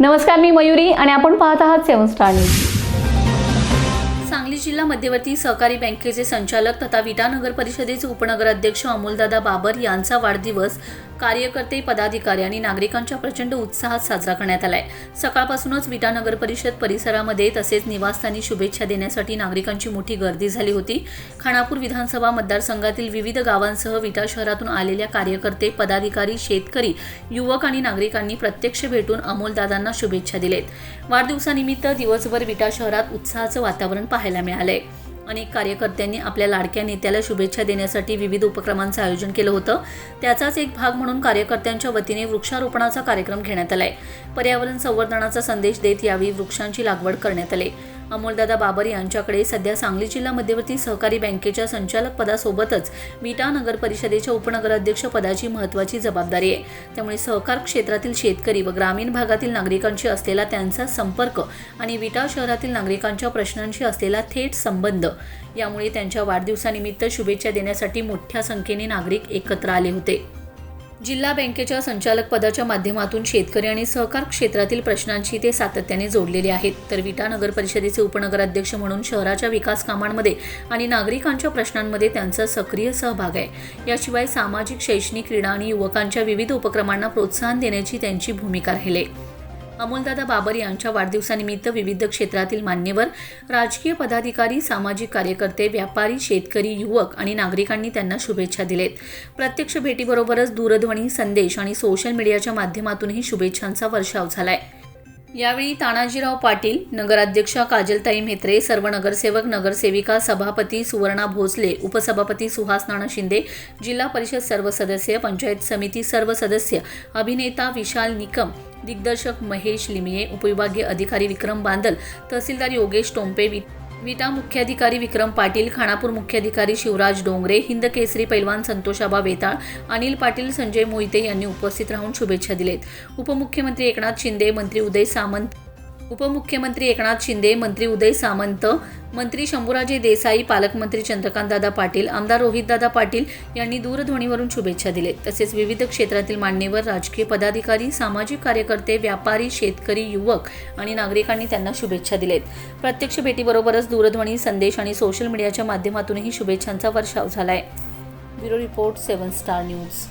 नमस्कार, मी मयुरी आणि आपण पाहत आहात 7 स्टार न्यूज। सांगली जिल्हा मध्यवर्ती सहकारी बँकेचे संचालक तथा विटा नगर परिषदेचे उपनगराध्यक्ष अमोलदादा बाबर यांचा वाढदिवस कार्यकर्ते, पदाधिकारी आणि नागरिकांच्या प्रचंड उत्साहात साजरा करण्यात आलाय। सकाळपासूनच विटा नगर परिषद परिसरामध्ये तसेच निवासस्थानी शुभेच्छा देण्यासाठी नागरिकांची मोठी गर्दी झाली होती। खानापूर विधानसभा मतदारसंघातील विविध गावांसह विटा शहरातून आलेल्या कार्यकर्ते, पदाधिकारी, शेतकरी, युवक आणि नागरिकांनी प्रत्यक्ष भेटून अमोलदादांना शुभेच्छा दिलेत। वाढदिवसानिमित्त दिवसभर विटा शहरात उत्साहाचं वातावरण पाहायला मिळालंय। अनेक कार्यकर्त्यांनी आपल्या लाडक्या नेत्याला शुभेच्छा देण्यासाठी विविध उपक्रमांचं आयोजन केलं होतं। त्याचाच एक भाग म्हणून कार्यकर्त्यांच्या वतीने वृक्षारोपणाचा कार्यक्रम घेण्यात आलाय। पर्यावरण संवर्धनाचा संदेश देत यावेळी वृक्षांची लागवड करण्यात आली। अमोलदादा बाबर यांच्याकडे सध्या सांगली जिल्हा मध्यवर्ती सहकारी बँकेच्या संचालक पदासोबतच विटा नगर परिषदेच्या उपनगराध्यक्ष पदाची महत्त्वाची जबाबदारी आहे। त्यामुळे सहकार क्षेत्रातील शेतकरी व ग्रामीण भागातील नागरिकांशी असलेला त्यांचा संपर्क आणि विटा शहरातील नागरिकांच्या प्रश्नांशी असलेला थेट संबंध यामुळे त्यांच्या वाढदिवसानिमित्त शुभेच्छा देण्यासाठी मोठ्या संख्येने नागरिक एकत्र आले होते। जिल्हा बँकेच्या संचालक पदाच्या माध्यमातून शेतकरी आणि सहकार क्षेत्रातील प्रश्नांशी ते सातत्याने जोडलेले आहेत। तर विटा नगर परिषदेचे उपनगराध्यक्ष म्हणून शहराच्या विकास कामांमध्ये आणि नागरिकांच्या प्रश्नांमध्ये त्यांचा सक्रिय सहभाग आहे। याशिवाय सामाजिक, शैक्षणिक, क्रीडा आणि युवकांच्या विविध उपक्रमांना प्रोत्साहन देण्याची त्यांची भूमिका राहिली। अमोलदादा बाबर यांच्या वाढदिवसानिमित्त विविध क्षेत्रातील मान्यवर, राजकीय पदाधिकारी, सामाजिक कार्यकर्ते, व्यापारी, शेतकरी, युवक आणि नागरिकांनी त्यांना शुभेच्छा दिलेत। प्रत्यक्ष भेटीबरोबरच दूरध्वनी, संदेश आणि सोशल मीडियाच्या माध्यमातूनही शुभेच्छांचा वर्षाव झालाय। यावेळी तानाजीराव पाटील, नगराध्यक्षा काजलताई म्हेत्रे, सर्व नगरसेवक, नगरसेविका, सभापती सुवर्णा भोसले, उपसभापती सुहास नाना शिंदे, जिल्हा परिषद सर्व सदस्य, पंचायत समिती सर्व सदस्य, अभिनेता विशाल निकम, दिग्दर्शक महेश लिमिये, उपविभागीय अधिकारी विक्रम बांदल, तहसीलदार योगेश टोंपे, विटा मुख्याधिकारी विक्रम पाटील, खानापूर मुख्याधिकारी शिवराज डोंगरे, हिंद केसरी पैलवान संतोषाबा वेताळ, अनिल पाटील, संजय मोहिते यांनी उपस्थित राहून शुभेच्छा दिलेत। उपमुख्यमंत्री एकनाथ शिंदे, मंत्री उदय सामंत, मंत्री शंभूराजे देसाई, पालकमंत्री चंद्रकांतदादा पाटील, आमदार रोहितदादा पाटील यांनी दूरध्वनीवरून शुभेच्छा दिलेत। तसेच विविध क्षेत्रातील मान्यवर, राजकीय पदाधिकारी, सामाजिक कार्यकर्ते, व्यापारी, शेतकरी, युवक आणि नागरिकांनी त्यांना शुभेच्छा दिलेत। प्रत्यक्ष भेटीबरोबरच दूरध्वनी, संदेश आणि सोशल मीडियाच्या माध्यमातूनही शुभेच्छांचा वर्षाव झालाय। Bureau report 7 star news.